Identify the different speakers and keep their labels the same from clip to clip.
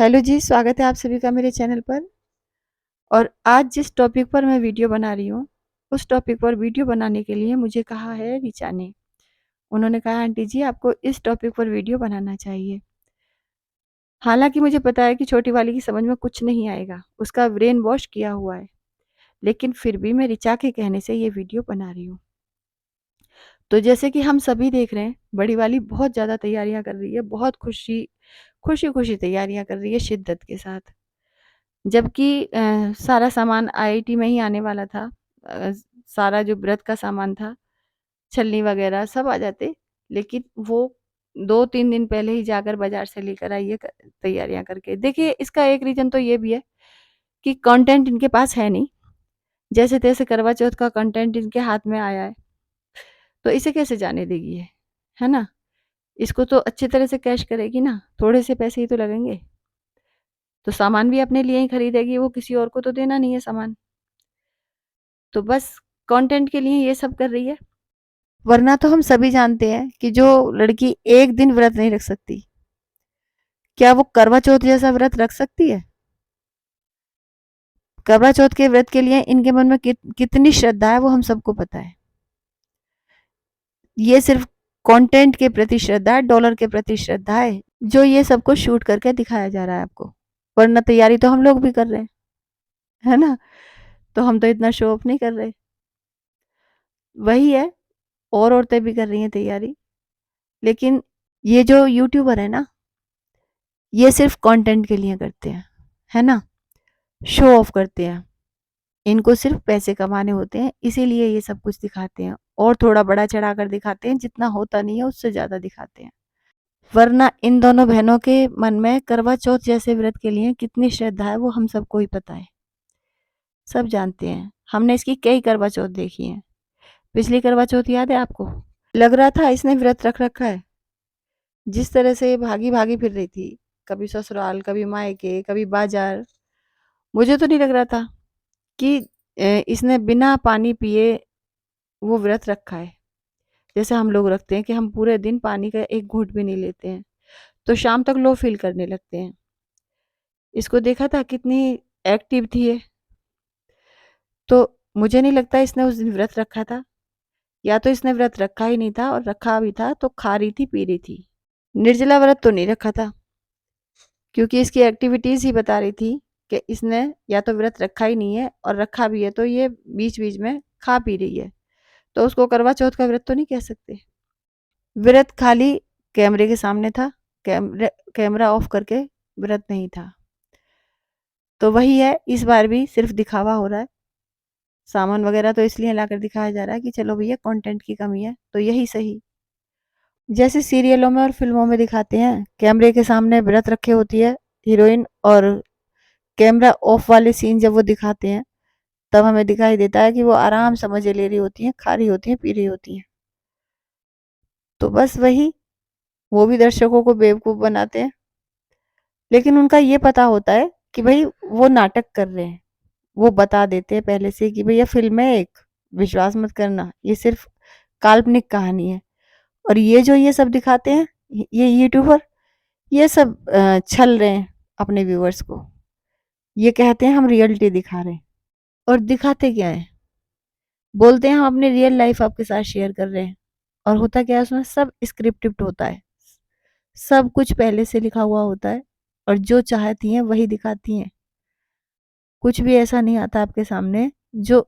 Speaker 1: Hello जी, स्वागत है आप सभी का मेरे चैनल पर। और आज जिस टॉपिक पर मैं वीडियो बना रही हूँ, उस टॉपिक पर वीडियो बनाने के लिए मुझे कहा है रिचा ने। उन्होंने कहा आंटी जी आपको इस टॉपिक पर वीडियो बनाना चाहिए। हालाँकि मुझे पता है कि छोटी वाली की समझ में कुछ नहीं आएगा, उसका ब्रेन वॉश किया हुआ है, लेकिन फिर भी मैं रिचा के कहने से ये वीडियो बना रही हूँ। तो जैसे कि हम सभी देख रहे हैं, बड़ी वाली बहुत ज़्यादा तैयारियाँ कर रही है, बहुत खुशी-खुशी तैयारियाँ कर रही है शिद्दत के साथ। जबकि सारा सामान आईआईटी में ही आने वाला था। अ, सारा जो व्रत का सामान था, छलनी वगैरह सब आ जाते, लेकिन वो 2-3 दिन पहले ही जाकर बाज़ार से लेकर आई है तैयारियाँ करके। देखिए इसका एक रीज़न तो ये भी है कि कंटेंट इनके पास है नहीं, जैसे-तैसे करवा चौथ का कंटेंट इनके हाथ में आया है, तो इसे कैसे जाने देगी ये, है ना? इसको तो अच्छी तरह से कैश करेगी ना, थोड़े से पैसे ही तो लगेंगे। तो सामान भी अपने लिए ही खरीदेगी, वो किसी और को तो देना नहीं है सामान। तो बस कंटेंट के लिए ये सब कर रही है। वरना तो हम सभी जानते हैं कि जो लड़की एक दिन व्रत नहीं रख सकती, क्या वो करवा चौथ जैसा व्रत रख सकती है? करवा चौथ के व्रत के लिए इनके मन में कितनी श्रद्धा है वो हम सबको पता है। ये सिर्फ कंटेंट के प्रति श्रद्धा है, डॉलर के प्रति श्रद्धा है, जो ये सबको शूट करके दिखाया जा रहा है आपको। वरना तैयारी तो हम लोग भी कर रहे हैं, है ना? तो हम तो इतना शो ऑफ नहीं कर रहे। वही है, और औरतें भी कर रही हैं तैयारी। लेकिन ये जो यूट्यूबर है ना, ये सिर्फ कंटेंट के लिए करते हैं, है ना? शो ऑफ करते हैं। इनको सिर्फ पैसे कमाने होते हैं, इसीलिए ये सब कुछ दिखाते हैं और थोड़ा बड़ा चढ़ाकर दिखाते हैं, जितना होता नहीं है उससे ज़्यादा दिखाते हैं। वरना इन दोनों बहनों के मन में करवा चौथ जैसे व्रत के लिए कितनी श्रद्धा है वो हम सबको ही पता है, सब जानते हैं। हमने इसकी कई करवा चौथ देखी हैं। पिछली करवा चौथ याद है आपको? लग रहा था इसने व्रत रख रखा है। जिस तरह से भागी-भागी फिर रही थी, कभी ससुराल, कभी मायके, कभी बाज़ार, मुझे तो नहीं लग रहा था कि इसने बिना पानी पिए वो व्रत रखा है। जैसे हम लोग रखते हैं कि हम पूरे दिन पानी का एक घूँट भी नहीं लेते हैं, तो शाम तक लो फ़ील करने लगते हैं। इसको देखा था कितनी एक्टिव थी ये, तो मुझे नहीं लगता इसने उस दिन व्रत रखा था, या तो इसने व्रत रखा ही नहीं था और रखा भी था तो खा रही थी, पी रही थी। निर्जला व्रत तो नहीं रखा था। क्योंकि इसकी एक्टिविटीज़ ही बता रही थी कि इसने या तो व्रत रखा ही नहीं है और रखा भी है तो ये बीच-बीच में खा पी रही है। तो उसको करवा चौथ का व्रत तो नहीं कह सकते। व्रत खाली कैमरे के सामने था, कैमरा ऑफ करके व्रत नहीं था। तो वही है, इस बार भी सिर्फ दिखावा हो रहा है। सामान वगैरह तो इसलिए लाकर दिखाया जा रहा है कि चलो भैया कंटेंट की कमी है, तो यही सही। जैसे सीरियलों में और फ़िल्मों में दिखाते हैं, कैमरे के सामने व्रत रखे होती है हीरोइन, और कैमरा ऑफ वाले सीन जब वो दिखाते हैं, तब हमें दिखाई देता है कि वो आराम से मज़े ले रही होती हैं, खा रही होती हैं, पी रही होती हैं। तो बस वही, वो भी दर्शकों को बेवकूफ़ बनाते हैं। लेकिन उनका ये पता होता है कि भई वो नाटक कर रहे हैं। वो बता देते हैं पहले से कि भैया फ़िल्म है एक, विश्वास मत करना, ये सिर्फ़ काल्पनिक कहानी है। और ये जो ये सब दिखाते हैं, ये यूट्यूबर, ये सब छल रहे हैं अपने व्यूअर्स को। ये कहते हैं हम रियलिटी दिखा रहे हैं, और दिखाते क्या हैं? बोलते हैं हम अपनी रियल लाइफ आपके साथ शेयर कर रहे हैं, और होता क्या है उसमें, सब स्क्रिप्टेड होता है। सब कुछ पहले से लिखा हुआ होता है, और जो चाहती हैं वही दिखाती हैं। कुछ भी ऐसा नहीं आता आपके सामने जो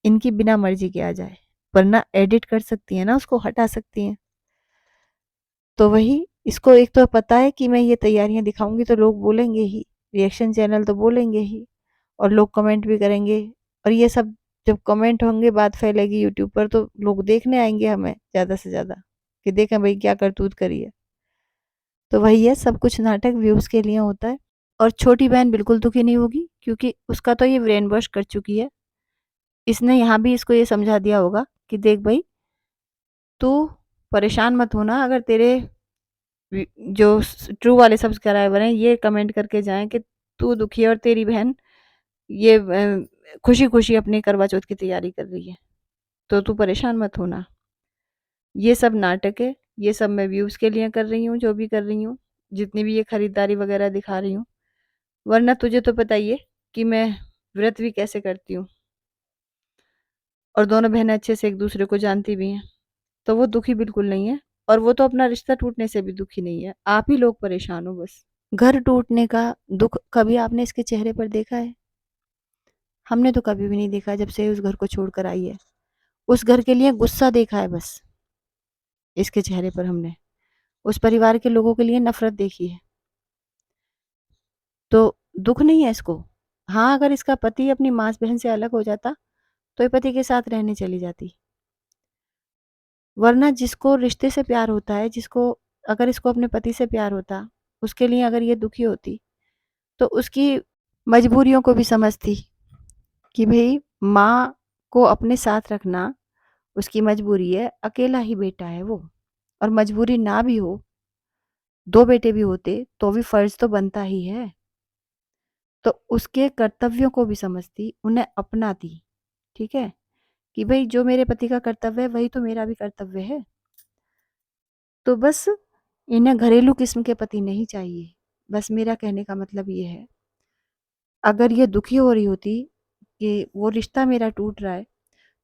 Speaker 1: इनकी बिना मर्जी के आ जाए। वरना एडिट कर सकती हैं ना, उसको हटा सकती हैं। तो वही, इसको एक तो पता है कि मैं ये तैयारियां दिखाऊंगी तो लोग बोलेंगे ही, रिएक्शन चैनल तो बोलेंगे ही, और लोग कमेंट भी करेंगे। और ये सब जब कमेंट होंगे, बात फैलेगी यूट्यूब पर, तो लोग देखने आएंगे हमें ज़्यादा से ज़्यादा कि देखें भाई क्या करतूत करी है। तो वही है, सब कुछ नाटक व्यूज़ के लिए होता है। और छोटी बहन बिल्कुल दुखी नहीं होगी, क्योंकि उसका तो ये ब्रेन वॉश कर चुकी है। इसने यहाँ भी इसको ये समझा दिया होगा कि देख भाई, तू परेशान मत होना अगर तेरे जो ट्रू वाले सब्सक्राइबर हैं ये कमेंट करके जाएं कि तू दुखी है और तेरी बहन ये खुशी खुशी अपनी करवा चौथ की तैयारी कर रही है, तो तू परेशान मत होना। ये सब नाटक है, ये सब मैं व्यूज़ के लिए कर रही हूँ, जो भी कर रही हूँ, जितनी भी ये खरीदारी वगैरह दिखा रही हूँ। वरना तुझे तो पता ही है कि मैं व्रत भी कैसे करती हूँ, और दोनों बहनें अच्छे से एक दूसरे को जानती भी हैं, तो वो दुखी बिल्कुल नहीं है, और वो तो अपना रिश्ता टूटने से भी दुखी नहीं है। आप ही लोग परेशान हो बस। घर टूटने का दुख कभी आपने इसके चेहरे पर देखा है? हमने तो कभी भी नहीं देखा जब से उस घर को छोड़कर आई है। उस घर के लिए गुस्सा देखा है बस, इसके चेहरे पर हमने। उस परिवार के लोगों के लिए नफ़रत देखी है। तो दुःख नहीं है इसको। हाँ, अगर इसका पति अपनी माँस-बहन से अलग हो जाता, तो ये पति के साथ रहने चली जाती। वरना जिसको रिश्ते से प्यार होता है, जिसको अगर इसको अपने पति से प्यार होता, उसके लिए अगर ये दुखी होती, तो उसकी मजबूरियों को भी समझती कि भई माँ को अपने साथ रखना उसकी मजबूरी है, अकेला ही बेटा है वो। और मजबूरी ना भी हो, 2 बेटे भी होते, तो भी फ़र्ज़ तो बनता ही है। तो उसके कर्तव्यों को भी समझती, उन्हें अपनाती, ठीक है? कि भई जो मेरे पति का कर्तव्य है, वही तो मेरा भी कर्तव्य है। तो बस इन्हें घरेलू किस्म के पति नहीं चाहिए। बस मेरा कहने का मतलब ये है। अगर ये दुखी हो रही होती कि वो रिश्ता मेरा टूट रहा है,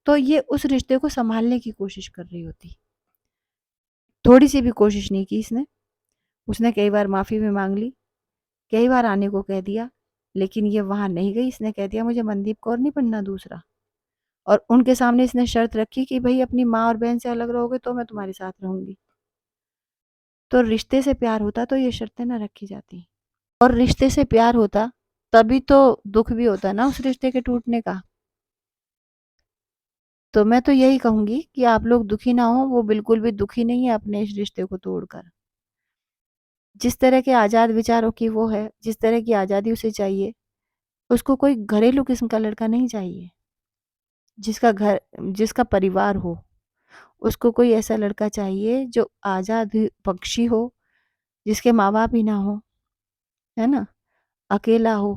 Speaker 1: तो ये उस रिश्ते को सँभालने की कोशिश कर रही होती। थोड़ी-सी भी कोशिश नहीं की इसने। उसने कई बार माफ़ी भी माँग ली, कई बार आने को कह दिया, लेकिन ये वहाँ नहीं गई। इसने कह दिया मुझे मनदीप कौर नहीं बनना दूसरा। और उनके सामने इसने शर्त रखी कि भई अपनी माँ और बहन से अलग रहोगे तो मैं तुम्हारे साथ रहूँगी। तो रिश्ते से प्यार होता तो ये शर्तें ना रखी जाती। और रिश्ते से प्यार होता तभी तो दुःख भी होता ना उस रिश्ते के टूटने का। तो मैं तो यही कहूँगी कि आप लोग दुखी ना हों, वो बिल्कुल भी दुखी नहीं है अपने इस रिश्ते को तोड़कर। जिस तरह के आज़ाद विचारों की वो है, जिस तरह की आज़ादी उसे चाहिए, उसको कोई घरेलू किस्म का लड़का नहीं चाहिए। जिसका परिवार हो, उसको कोई ऐसा लड़का चाहिए जो आज़ाद पक्षी हो, जिसके माँ-बाप ही ना हो, है ना? अकेला हो।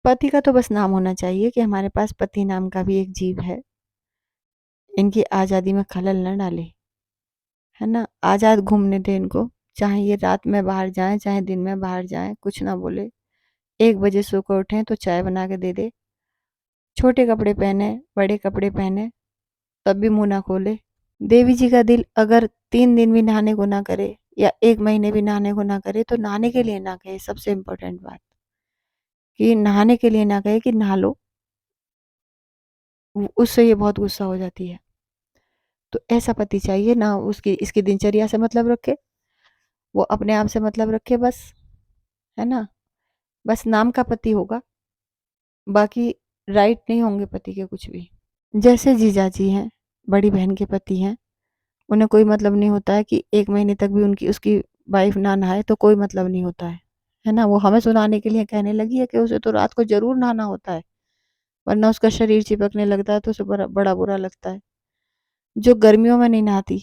Speaker 1: पति का तो बस नाम होना चाहिए कि हमारे पास पति नाम का भी एक जीव है, इनकी आज़ादी में खलल ना डाले, है ना? आज़ाद घूमने दें इनको, चाहे ये रात में बाहर जाएँ, चाहे दिन में बाहर जाएँ, कुछ ना बोले। 1 बजे सो कर उठें तो चाय बना के दे दे, छोटे कपड़े पहने, बड़े कपड़े पहने, तब भी मुँह ना खोले। देवी जी का दिल अगर 3 दिन भी नहाने को ना करे या 1 महीने भी नहाने को ना करे, तो नहाने के लिए ना कहे, सबसे इम्पोर्टेंट बात, कि नहाने के लिए ना कहे कि नहा लो, उससे ये बहुत गुस्सा हो जाती है। तो ऐसा पति चाहिए, ना उसकी इसकी दिनचर्या से मतलब रखे, वो अपने आप से मतलब रखे बस, है ना? बस नाम का पति होगा, बाकी राइट नहीं होंगे पति के कुछ भी। जैसे जीजाजी हैं, बड़ी बहन के पति हैं, उन्हें कोई मतलब नहीं होता है कि 1 महीने तक भी उनकी उसकी वाइफ़ ना नहाए तो कोई मतलब नहीं होता है ना? वो हमें सुनाने के लिए कहने लगी है कि उसे तो रात को ज़रूर नहाना होता है, वरना उसका शरीर चिपकने लगता है तो उसे बड़ा बुरा लगता है। जो गर्मियों में नहीं नहाती,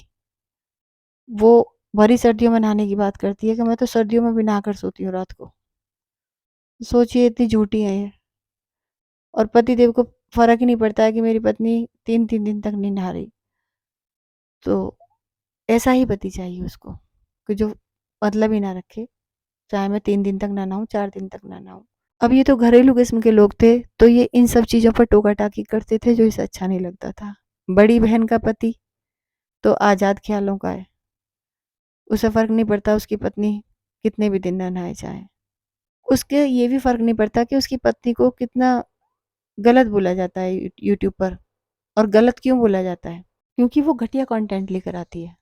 Speaker 1: वो भरी सर्दियों में नहाने की बात करती है कि मैं तो सर्दियों में भी नहाकर सोती हूँ रात को। सोचिए इतनी झूठी है ये। और पतिदेव को फ़र्क ही नहीं पड़ता है कि मेरी पत्नी 3-3 दिन तक नहीं नहा रही। तो ऐसा ही पति चाहिए उसको, कि जो मतलब ही ना रखे, चाहे मैं 3 दिन तक ना नहाऊँ, 4 दिन तक ना नहाऊँ। अब ये तो घरेलू किस्म के लोग थे, तो ये इन सब चीज़ों पर टोका-टाकी करते थे जो इसे अच्छा नहीं लगता था। बड़ी बहन का पति तो आज़ाद ख़्यालों का है, उसे फ़र्क नहीं पड़ता उसकी पत्नी कितने भी दिन ना नहाए जाए। उसके ये भी फ़र्क नहीं पड़ता कि उसकी पत्नी को कितना गलत बोला जाता है यूट्यूब पर, और गलत क्यों बोला जाता है? क्योंकि वो घटिया कंटेंट लेकर आती है,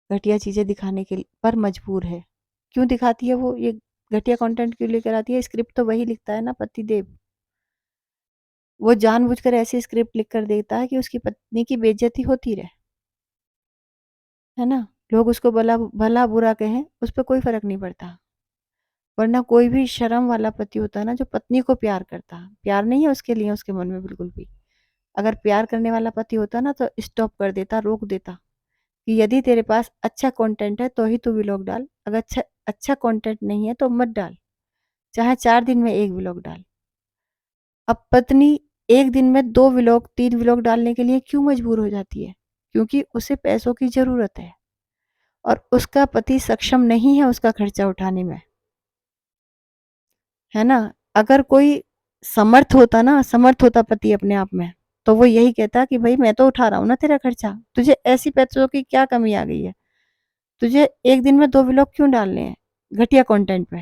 Speaker 1: घटिया चीज़ें दिखाने के पर मजबूर है। क्यों दिखाती है वो ये घटिया कंटेंट क्यों लेकर आती है? स्क्रिप्ट तो वही लिखता है ना पतिदेव। वो जानबूझकर ऐसी स्क्रिप्ट लिख कर देता है कि उसकी पत्नी की बेइज्जती होती रहे, है ना? लोग उसको भला-बुरा कहें, उस पे कोई फ़र्क नहीं पड़ता। वरना कोई भी शर्म वाला पति होता है ना जो पत्नी को प्यार करता, प्यार नहीं है उसके लिए उसके मन में बिल्कुल भी। अगर प्यार करने वाला पति होता ना तो स्टॉप कर देता, रोक देता कि यदि तेरे पास अच्छा कंटेंट है तो ही तू व्लॉग डाल, अगर अच्छा अच्छा कंटेंट नहीं है तो मत डाल, चाहे 4 दिन में 1 व्लॉग डाल। अब पत्नी 1 दिन में 2 व्लॉग 3 व्लॉग डालने के लिए क्यों मजबूर हो जाती है? क्योंकि उसे पैसों की ज़रूरत है और उसका पति सक्षम नहीं है उसका खर्चा उठाने में, है ना? अगर कोई समर्थ होता पति अपने आप में, तो वो यही कहता कि भई मैं तो उठा रहा हूँ ना तेरा खर्चा, तुझे ऐसी पैसों की क्या कमी आ गई है? तुझे एक दिन में 2 व्लॉग क्यों डालने हैं, घटिया कंटेंट पे?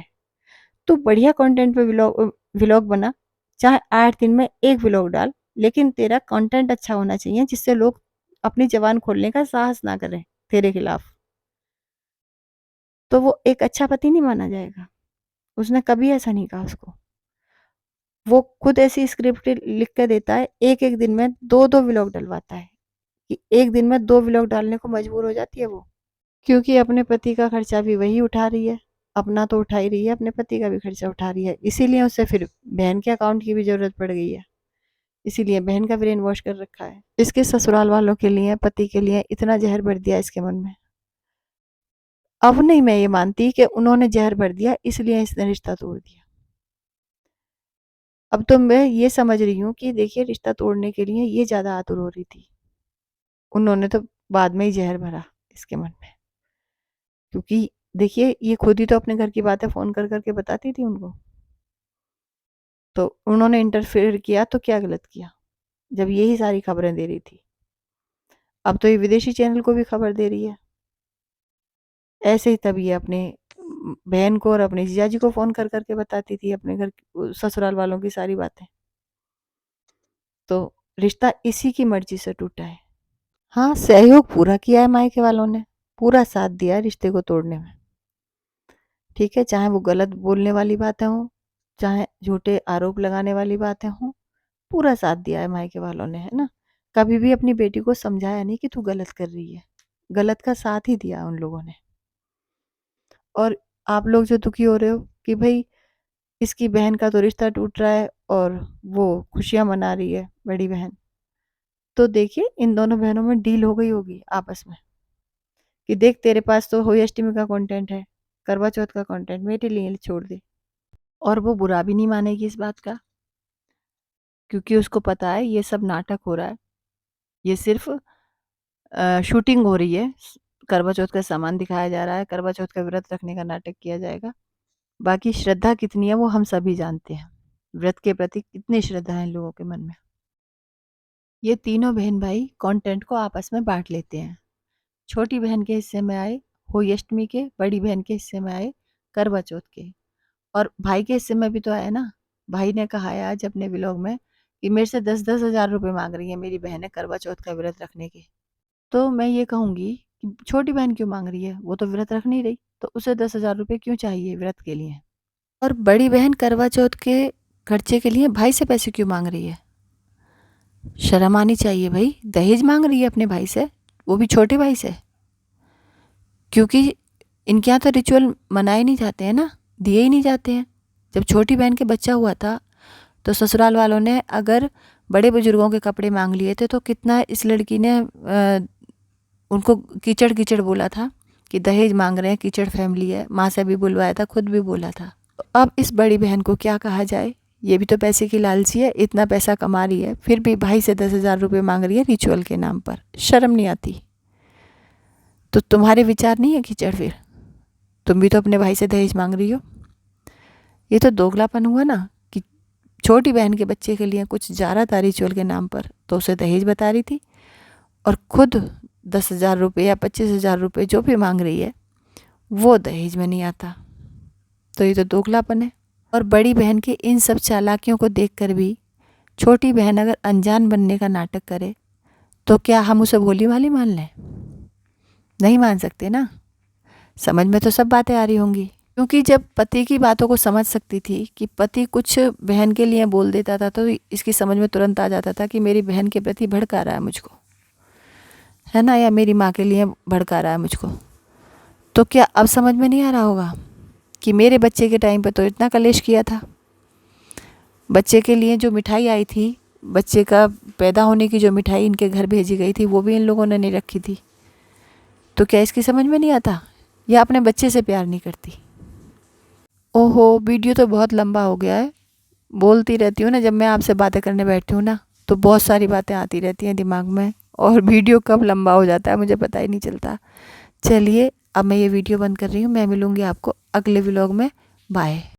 Speaker 1: तू बढ़िया कंटेंट पे व्लॉग बना, चाहे 8 दिन में 1 व्लॉग डाल, लेकिन तेरा कंटेंट अच्छा होना चाहिए जिससे लोग अपनी ज़बान खोलने का साहस ना करें तेरे खिलाफ। तो वो एक अच्छा पति नहीं माना जाएगा। उसने कभी ऐसा नहीं कहा उसको। वो खुद ऐसी स्क्रिप्ट लिख के देता है, एक-एक दिन में 2-2 व्लॉग डलवाता है, कि एक दिन में 2 व्लॉग डालने को मजबूर हो जाती है वो। क्योंकि अपने पति का खर्चा भी वही उठा रही है, अपना तो उठा ही रही है, अपने पति का भी खर्चा उठा रही है। इसीलिए उसे फिर बहन के अकाउंट की भी ज़रूरत पड़ गई है। इसीलिए बहन का ब्रेन वॉश कर रखा है। इसके ससुराल वालों के लिए, पति के लिए इतना ज़हर भर दिया इसके मन में। अब नहीं मैं ये मानती कि उन्होंने ज़हर भर दिया इसलिए इसने रिश्ता तोड़ दिया। अब तो मैं ये समझ रही हूँ कि देखिए रिश्ता तोड़ने के लिए ये ज़्यादा आतुर हो रही थी। उन्होंने तो बाद में ही ज़हर भरा इसके मन में। क्योंकि देखिए ये खुद ही तो अपने घर की बातें फ़ोन कर के बताती थी उनको। तो उन्होंने इंटरफेयर किया तो क्या गलत किया? जब यही सारी खबरें दे रही थी। अब तो ये विदेशी चैनल को भी खबर दे रही है। ऐसे ही तब ये अपने बहन को और अपने जीजाजी को फ़ोन कर के बताती थी अपने घर ससुराल वालों की सारी बातें। तो रिश्ता इसी की मर्ज़ी से टूटा है। हाँ, सहयोग पूरा किया है मायके वालों ने, पूरा साथ दिया है रिश्ते को तोड़ने में। ठीक है, चाहे वो गलत बोलने वाली बातें हों, चाहे झूठे आरोप लगाने वाली बातें हों, पूरा साथ दिया है मायके वालों ने, है ना? कभी भी अपनी बेटी को समझाया नहीं कि तू गलत कर रही है, गलत का साथ ही दिया उन लोगों ने। और आप लोग जो दुखी हो रहे हो कि भई इसकी बहन का तो रिश्ता टूट रहा है और वो खुशियाँ मना रही है बड़ी बहन। तो देखिए इन दोनों बहनों में डील हो गई होगी आपस में कि देख तेरे पास तो होली अष्टमी का कंटेंट है, करवा चौथ का कंटेंट मेरे लिए छोड़ दे। और वो बुरा भी नहीं मानेगी इस बात का, क्योंकि उसको पता है ये सब नाटक हो रहा है। ये सिर्फ़ शूटिंग हो रही है। करवा चौथ का सामान दिखाया जा रहा है, करवा चौथ का व्रत रखने का नाटक किया जाएगा। बाकी श्रद्धा कितनी है वो हम सभी जानते हैं। व्रत के प्रति कितनी श्रद्धा है इन लोगों के मन में। ये तीनों बहन-भाई कंटेंट को आपस में बाँट लेते हैं। छोटी बहन के हिस्से में आए होली अष्टमी के, बड़ी बहन के हिस्से में आए करवा चौथ के। और भाई के हिस्से में भी तो आया ना। भाई ने कहा है आज अपने व्लॉग में कि मेरे से 10-10 हज़ार रुपए माँग रही है मेरी बहनें करवा चौथ का व्रत रखने के। तो मैं ये कहूँगी कि छोटी बहन क्यों माँग रही है? वो तो व्रत रख नहीं रही, तो उसे 10,000 रुपए क्यों चाहिए व्रत के लिए? और बड़ी बहन करवा चौथ के खर्चे के लिए भाई से पैसे क्यों माँग रही है? शर्म आनी चाहिए भई, दहेज माँग रही है अपने भाई से, वो भी छोटे भाई से। क्योंकि इनके यहाँ तो रिचुअल मनाए नहीं जाते हैं ना, दिए ही नहीं जाते हैं। जब छोटी बहन के बच्चा हुआ था, तो ससुराल वालों ने अगर बड़े बुजुर्गों के कपड़े माँग लिए थे, तो कितना इस लड़की ने उनको कीचड़-कीचड़ बोला था कि दहेज माँग रहे हैं, कीचड़ फैमिली है। माँ से भी बुलवाया था, खुद भी बोला था। तो अब इस बड़ी बहन को क्या कहा जाए? ये भी तो पैसे की लालची है, इतना पैसा कमा रही है, फिर भी भाई से 10,000 रुपए माँग रही है रिचुअल के नाम पर। शर्म नहीं आती? तो तुम्हारे विचार नहीं है कीचड़ फिर? तुम भी तो अपने भाई से दहेज माँग रही हो। ये तो दोगलापन हुआ ना कि छोटी बहन के बच्चे के लिए कुछ जा रहा था रिचुअल के नाम पर, तो उसे दहेज बता रही थी और खुद 10,000 रुपये या 25,000 रुपये जो भी माँग रही है, वो दहेज में नहीं आता। तो ये तो दोगलापन है। और बड़ी बहन की इन सब चालाकियों को देखकर भी छोटी बहन अगर अनजान बनने का नाटक करे, तो क्या हम उसे भोली-भाली मान लें? नहीं मान सकते ना। समझ में तो सब बातें आ रही होंगी। क्योंकि जब पति की बातों को समझ सकती थी कि पति कुछ बहन के लिए बोल देता था, तो इसकी समझ में तुरंत आ जाता था कि मेरी बहन के प्रति भड़का रहा है मुझको, है ना? या मेरी माँ के लिए भड़का रहा है मुझको। तो क्या अब समझ में नहीं आ रहा होगा कि मेरे बच्चे के टाइम पे तो इतना कलेश किया था। बच्चे के लिए जो मिठाई आई थी, बच्चे का पैदा होने की जो मिठाई इनके घर भेजी गई थी, वो भी इन लोगों ने नहीं रखी थी। तो क्या इसकी समझ में नहीं आता? या अपने बच्चे से प्यार नहीं करती? ओहो! वीडियो तो बहुत लंबा हो गया है। बोलती रहती हूँ ना, जब मैं आपसे बातें करने बैठती हूँ ना, तो बहुत सारी बातें आती रहती हैं दिमाग में और वीडियो कब लंबा हो जाता है मुझे पता ही नहीं चलता। चलिए अब मैं ये वीडियो बंद कर रही हूँ। मैं मिलूँगी आपको अगले व्लॉग में। बाय।